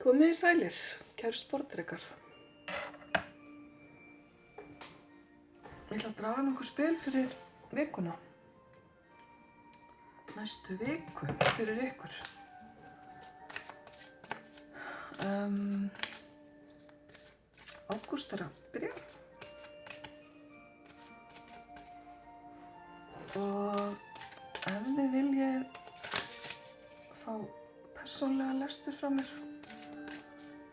Komiði sælir, kæru sportdrekar. Ég ætla að draga nokkur spil fyrir vikuna. Næstu viku fyrir ykkur. Ágúst að byrja. Og ef þið viljið fá persónlega lestur frá mér,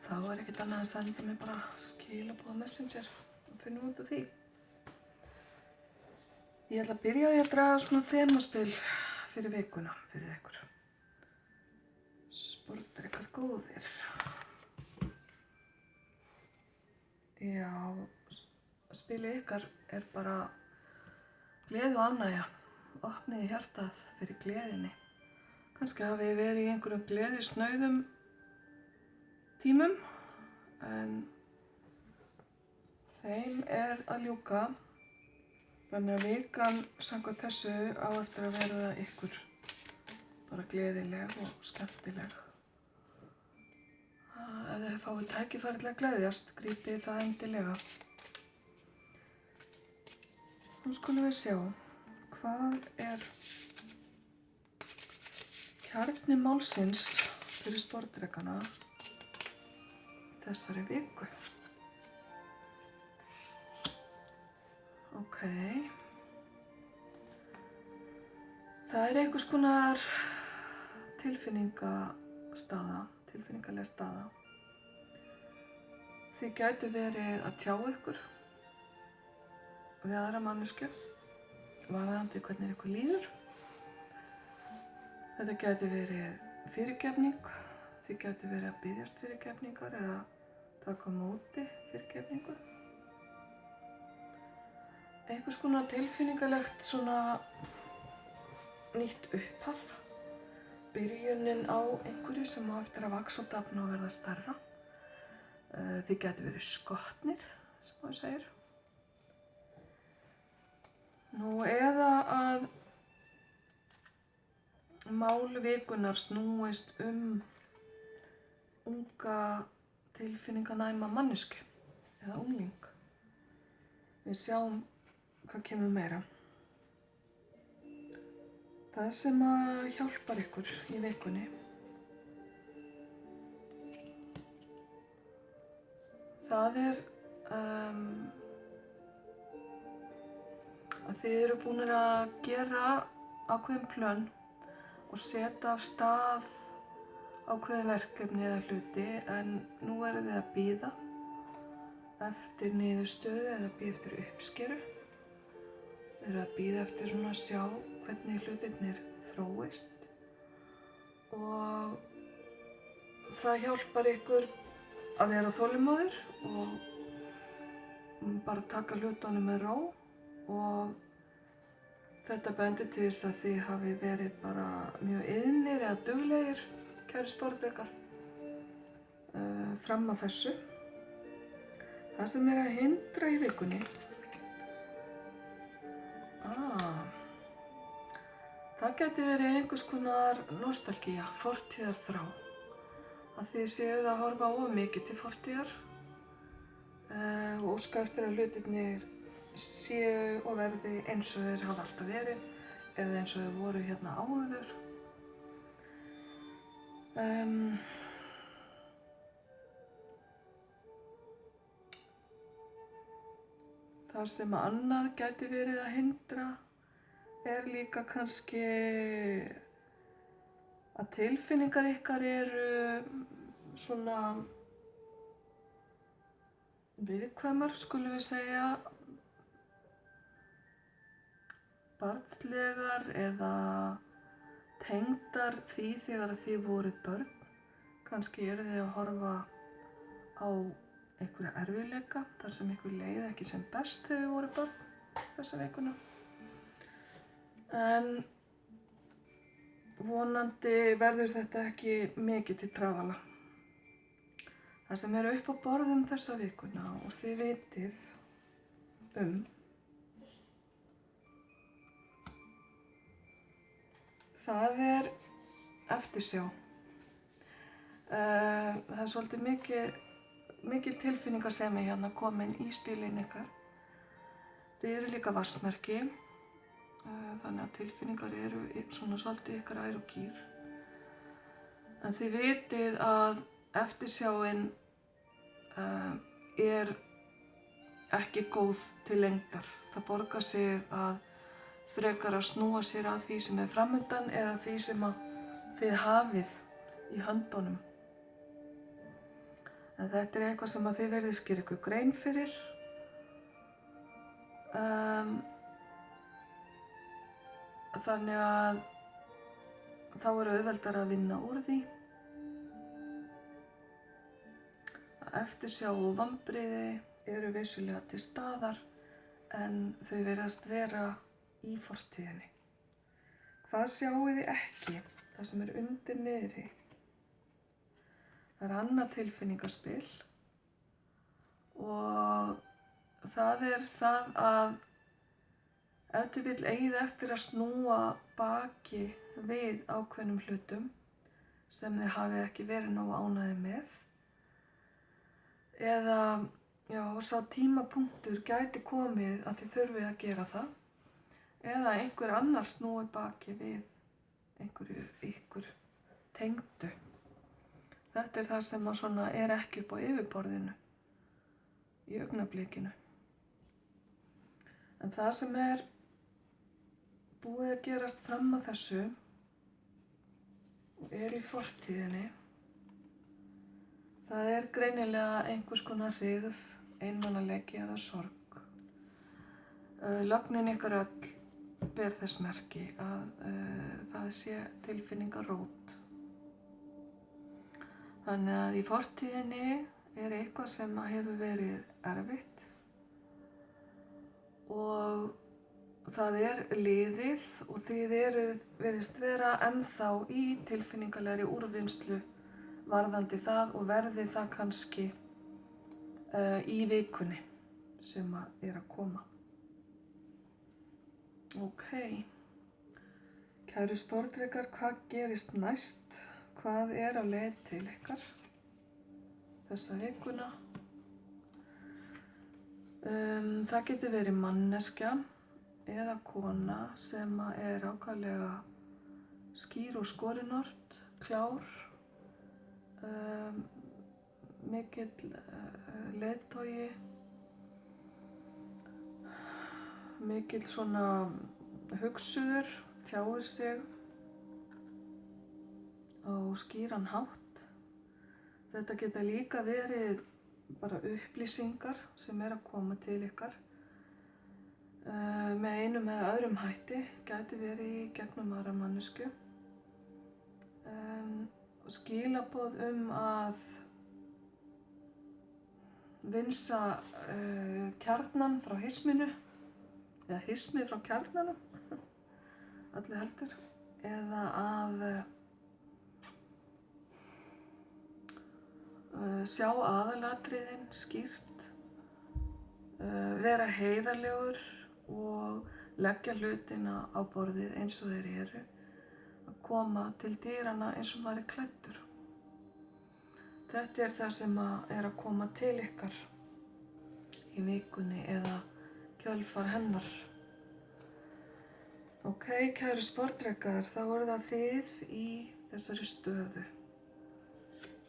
þá ekkert annað að senda mér bara skilaboð á Messenger og finna út af því. Ég ætla að byrja á því að draga svona þemaspil fyrir vikuna fyrir ykkur. Sportdrekar góðir. Já, spilið ykkar er bara gleði og ánægja. Opniði hjartað fyrir gleðinni. Kannski hafið verið í einhverjum gleðisnauðum tímum, en þeim er að ljúka. Þannig að vikan samkvæmt þessu á eftir að verða ykkur bara gleðileg og skemmtileg. Ef þið fáið tækifæri til að gleðjast, grípið það endilega. Nú skulum við sjá, hvað er kjarni málsins fyrir sportdrekana þessari viku? Ok. Það er einhvers konar tilfinningaleg staða. Þið gætu verið að tjá ykkur við aðra manneskju, varðandi hvernig ykkur líður. Þetta gæti verið fyrirgefning, þið gætu verið að biðjast fyrirgefningar eða taka á móti fyrirgefningu. Einhvers konar tilfinningalegt svona nýtt upphaf, byrjunin á einhverju sem á eftir að vaxa og dafna og verða stærra. Þið gætu verið skotnir, sem maður segir. Nú eða að mál vikunar snúist unga tilfinninganæma mannesku eða ungling. Við sjáum hvað kemur meira. Það sem að hjálpar ykkur í vikunni, það er að þið eru búnir að gera ákveðin plön og setja af stað ákveðin verkefni eða hluti, en nú eru þið að bíða eftir niðurstöðu eða bíða eftir uppskeru. Þið eru að bíða eftir svona að sjá hvernig hlutirnir þróist, og það hjálpar ykkur að vera þolinmóðir og bara taka hlutunum með ró, og þetta bendir til þess að þið hafi verið bara mjög iðnir eða duglegir, kæru sportdrekar, fram að þessu. Það sem er að hindra í vikunni, það gæti verið einhvers konar nostalgía, fortíðarþrá. Að þið séuð að horfa of mikið til fortíðar og óska eftir að hlutirnir séu og verði eins og þeir hafa alltaf verið, eða eins og þeir voru hérna áður. Það sem annað gæti verið að hindra er líka kannski að tilfinningar ykkar eru svona viðkvæmar, skulum við segja, barnslegar eða tengdar því þegar þið voruð börn. Kannski eru þið að horfa á einhverja erfiðleika þar sem ykkur leið ekki sem best þegar þið voruð börn þessa vikuna. En vonandi verður þetta ekki mikið til trafala. Það sem er upp á borðum þessa vikuna og þið vitið það er eftirsjá. það svolítið mikil tilfinningasemi hérna komin í spilin ykkar. Þið eru líka vatnsmerki, þannig að tilfinningar eru svona svolítið ykkar ær og kýr. En þið vitið að eftirsjáin er ekki góð til lengdar. Það borgar sig að frekar að snúa sér að því sem er framundan eða því sem að þið hafið í höndunum. En þetta er eitthvað sem að þið verðið skera ykkur grein fyrir. Þannig að þá er auðveldara að vinna úr því. Eftirsjá og vonbrigði eru vissulega til staðar en þau virðast vera í fortíðinni. Hvað sjáið þið ekki? Það sem er undir niðri. Það er annað tilfinningaspil og það er það að ef þið vill eigið eftir að snúa baki við ákveðnum hlutum sem þið hafi ekki verið nógu ánægðir með eða sá tímapunktur gæti komið að þið þurfið að gera það eða einhver annar snúi baki við einhverju ykkur tengdu. Þetta er það sem svona er ekki upp á yfirborðinu í augnablikinu. En það sem er búið að gerast fram að þessu og er í fortíðinni, það er greinilega einhvers konar hryggð, einmanaleiki eða sorg. Lögnin ykkar öll ber þess merki að það sé tilfinningarót. Þannig að í fortíðinni er eitthvað sem hefur verið erfitt og það er liðið og þið virðist vera ennþá í tilfinningalegri úrvinnslu varðandi það og verði það kannski í vikunni sem er að koma. Ok, kæru sporðdrekar, hvað gerist næst? Hvað er á leið til ykkar þessa vikuna? Það getur verið manneskja eða kona sem er ákaflega skýr og skorinort, klár, mikill leiðtogi, mikill svona hugsuður, tjáir sig á skýran hátt. Þetta geta líka verið bara upplýsingar sem er að koma til ykkar með einum eða öðrum hætti, gæti verið í gegnum aðra manneskju. Skilaboð að vinsa kjarnan frá hisminu, eða hismi frá kjarnanum, öllu heldur, eða að sjá aðalatriðin skýrt, vera heiðarlegur og leggja hlutina á borðið eins og þeir eru, að koma til dýranna eins og maður er klæddur. Þetta er það sem er að koma til ykkar í vikunni eða kjölfar hennar. Ok, kæru sporðdrekar, þá eru það þið í þessari stöðu.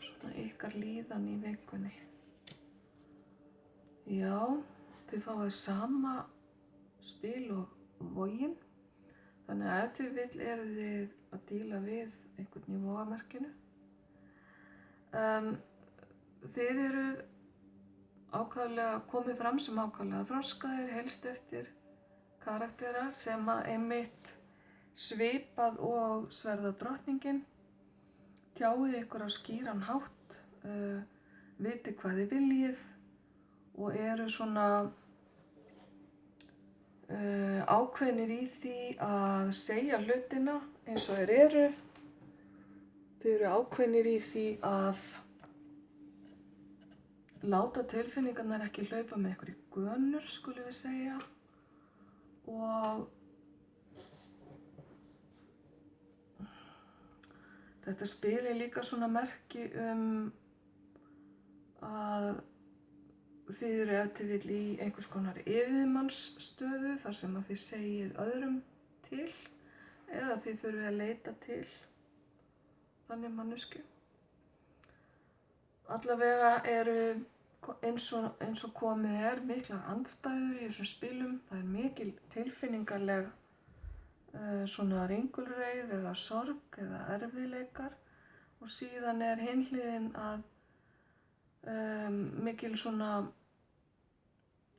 Svona ykkar líðan í vikunni. Já, þið fáið sama spil og vogin. Þannig að ef þið vill eru þið að díla við einhvern í vogamerkinu. Þið eruð ákaflega komið fram sem ákaflega þroskaðir, helst eftir karakterar sem einmitt svipað og sverðadrottningin, tjáið ykkur á skýran hátt, vitið hvað þið viljið og eru svona ákveðnir í því að segja hlutina eins og þeir eru. Þið eru ákveðnir í því að láta tilfinningarnar ekki hlaupa með ykkur í gönur, skulum við segja. Og þetta spil er líka svona merki að þið eru ef til vill í einhvers konar yfirmannsstöðu þar sem að þið segið öðrum til eða þið þurfið að leita til þannig manneskju. Allavega eru eins og komið miklar andstæður í þessum spilum. Það mikil tilfinningaleg svona ringulreið eða sorg eða erfiðleikar og síðan hin hliðin að mikil svona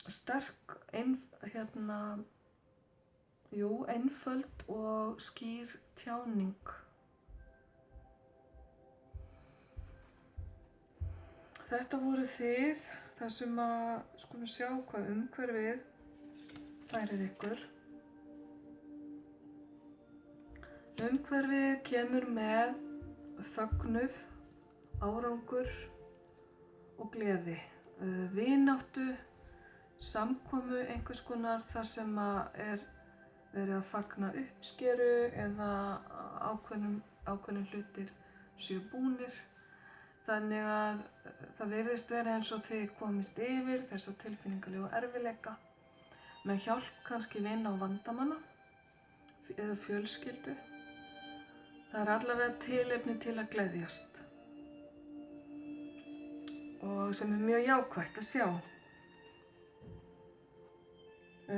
sterk einföld og skýr tjáning. Þetta voru þið, þar sem að skulum sjá hvað umhverfið færir ykkur. Umhverfið kemur með fögnuð, árangur og gleði, vináttu, samkomu einhvers konar þar sem að verið að fagna uppskeru eða ákveðnum hlutir séu búnir. Þannig að það virðist vera eins og þið komist yfir þessa tilfinningalegu erfiðleika með hjálp kannski vina og vandamanna eða fjölskyldu. Það allavega tilefni til að gleðjast og sem mjög jákvætt að sjá.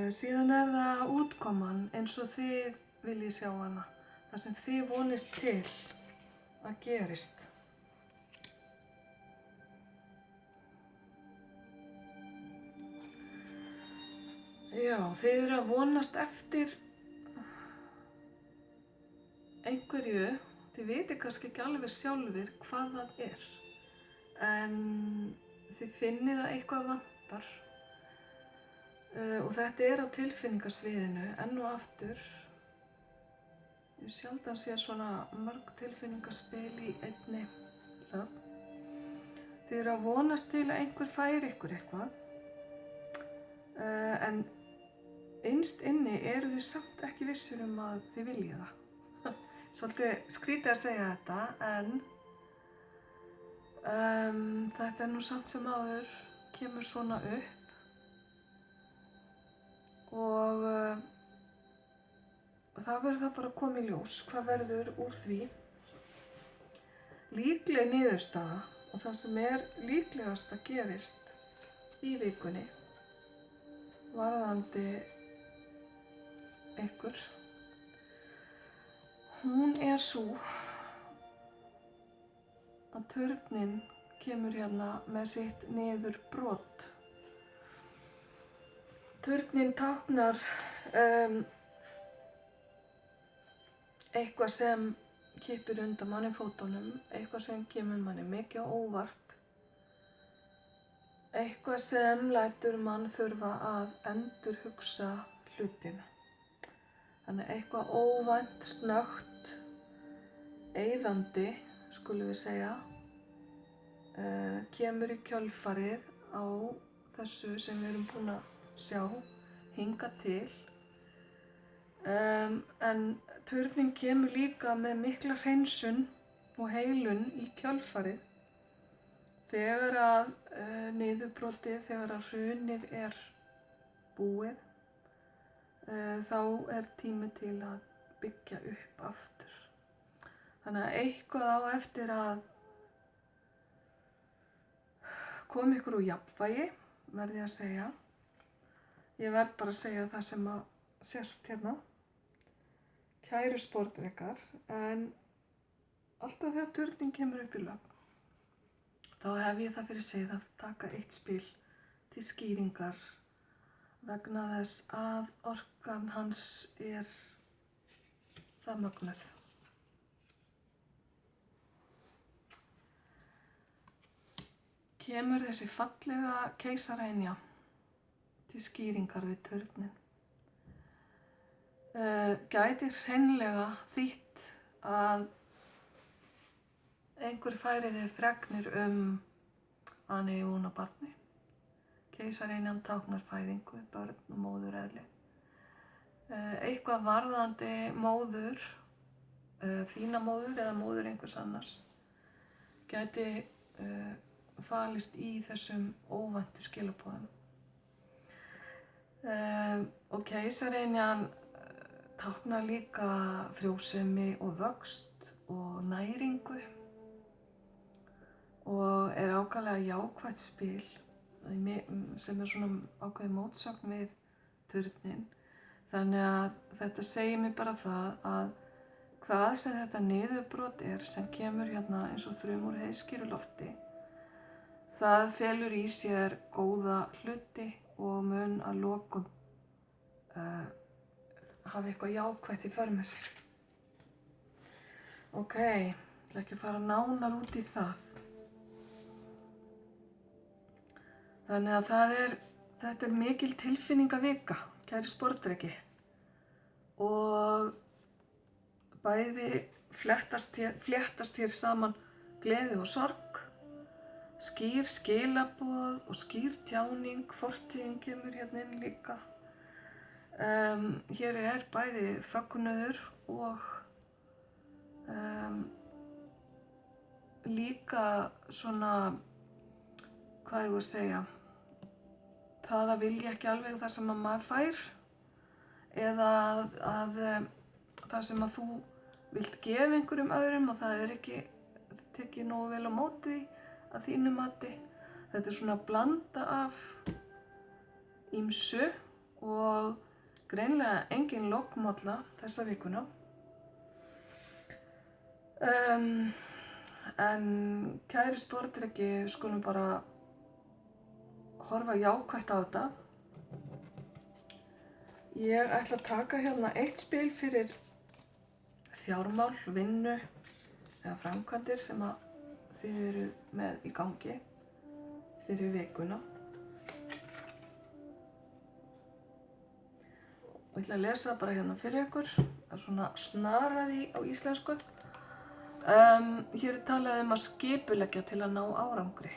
Síðan það útkoman eins og þið viljið sjá hana, þar sem þið vonist til að gerist. Já, þið eru að vonast eftir einhverju, þið vitið kannski ekki alveg sjálfir hvað það en þið finnið að eitthvað vantar og þetta á tilfinningasviðinu enn og aftur. Ég sjaldan sé svona mörg tilfinningaspil í einni lögn. Þið eru að vonast til að einhver færi ykkur eitthvað en innst inni eru þið samt ekki vissir að þið viljið það. Svolítið skrítið að segja þetta, en þetta nú samt sem áður kemur svona upp og það verður það bara að koma í ljós hvað verður úr því. Líkleg niðurstaða og það sem líklegast að gerist í vikunni varðandi ykkur, hún sú að turninn kemur hérna með sitt niðurbrot. Turninn táknar eitthvað sem kippir undan manni fótunum, eitthvað sem kemur manni mikið á óvart, eitthvað sem lætur mann þurfa að endurhugsa hlutina. Þannig eitthvað óvænt, snöggt, eyðandi, skulum við segja, kemur í kjölfarið á þessu sem við erum búin að sjá, hingað til. En turninn kemur líka með mikla hreinsun og heilun í kjölfarið. Þegar að niðurbrotið, þegar að hrunið búið, þá tími til að byggja upp aftur. Þannig að eitthvað á eftir að koma ykkur úr jafnvægi, verð ég að segja. Ég verð bara að segja það sem að sést hérna. Kæru sportdrekar, en alltaf þegar turninn kemur upp í lögn, þá hef ég það fyrir sig að taka eitt spil til skýringar vegna þess að orkan hans það mögnuð. Kemur þessi fallega keisaraynja til skýringar við turninn. Gæti hreinlega þýtt að einhver færi þið fregnir að hann eigi von á barni. Keisaraynjan táknar fæðingu, börn og móðureðli. Eitthvað varðandi móður, þína móður eða móður einhvers annars, gæti falist í þessum óvæntu skilaboðum. Og keisarynjan táknar líka frjósemi og vöxt og næringu og ákaflega jákvætt spil sem svona ákveðið mótsögn við turninn. Þannig að þetta segir mér bara það að hvað sem þetta niðurbrot sem kemur hérna eins og þrumur úr heiðskíru lofti, það felur í sér góða hluti og mun að lokum hafa eitthvað jákvætt í för með sér. Ok, ég ætla ekki að fara nánar út í það. Þannig að þetta mikil tilfinningavika, kæri sporðdreki. Og bæði fléttast hér saman gleði og sorg, skýr skilaboð og skýr tjáning, fortíðin kemur hérna inn líka. Hér bæði fögnuður og líka svona, hvað ég að segja, það að vilja ekki alveg það sem að maður fær eða að það sem að þú vilt gefa einhverjum öðrum og það ekki tekið nógu vel á móti að þínu mati. Þetta svona blanda af ýmsu og greinilega engin lokmolla þessa vikuna. En kæri sporðdreki, við skulum bara horfa jákvætt á þetta. Ég ætla að taka hérna eitt spil fyrir fjármál, vinnu eða framkvæmdir sem að þið eru með í gangi fyrir vikuna. Og ég ætla að lesa bara hérna fyrir ykkur, það er svona snaraði á íslensku. Hér talað að skipuleggja til að ná árangri.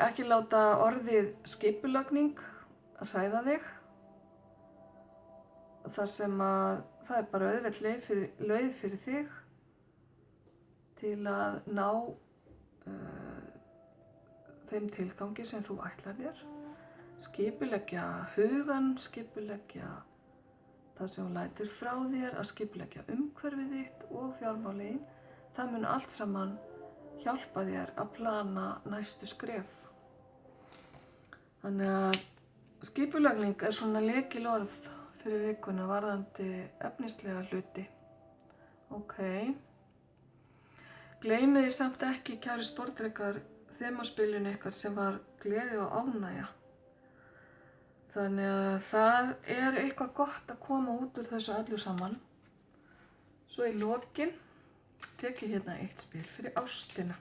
Ekki láta orðið skipulagning hræða þig. Þar sem að það bara auðveld leið fyrir þig til að ná þeim tilgangi sem þú ætlar þér. Skipuleggja hugan, skipuleggja það sem þú lætur frá þér, að skipuleggja umhverfið þitt og fjármálin. Það mun allt saman hjálpa þér að plana næstu skref. Þannig að skipulagning svona lykilorð fyrir vikuna varðandi efnislega hluti. Ok. Gleymið þið samt ekki, kæru sporðdrekar, þemaspilinu ykkar sem var gleði og ánægja. Þannig að það eitthvað gott að koma út úr þessu öllu saman. Svo í lokin tek ég hérna eitt spil fyrir ástina.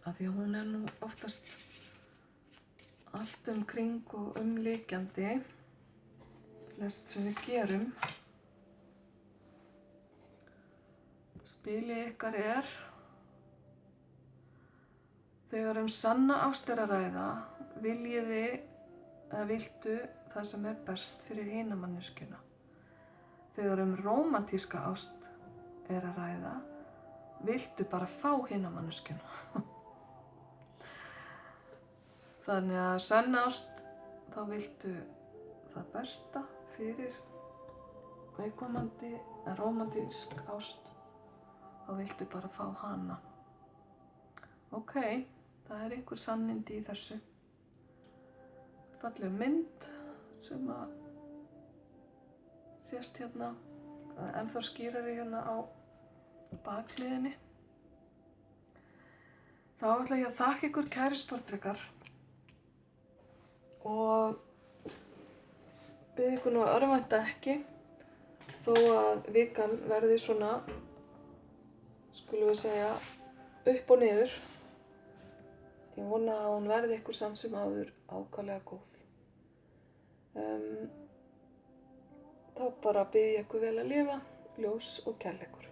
Af því að hún nú oftast allt kring og umlykjandi, flest sem við gerum. Spilið ykkar þegar sanna ást að ræða, viltu það sem best fyrir hina manneskjuna. Þegar rómantíska ást að ræða, viltu bara fá hina manneskjuna. Þannig að sanna ást, þá viltu það besta fyrir viðkomandi, en rómantísk ást, þá viltu bara fá hana. Ok, það einhver sannindi í þessu. Falleg mynd sem að sést hérna, ennþá skýrari hérna á bakhliðinni. Þá ætla ég að þakka ykkur, kæru sporðdrekar, og bið ykkur nú að örvænta ekki, þó að vikan verði svona, skulum við segja, upp og niður. Ég vona að hún verði ykkur samt sem áður ákaflega góð. Þá bara bið ég ykkur vel að lifa, ljós og kærleikur.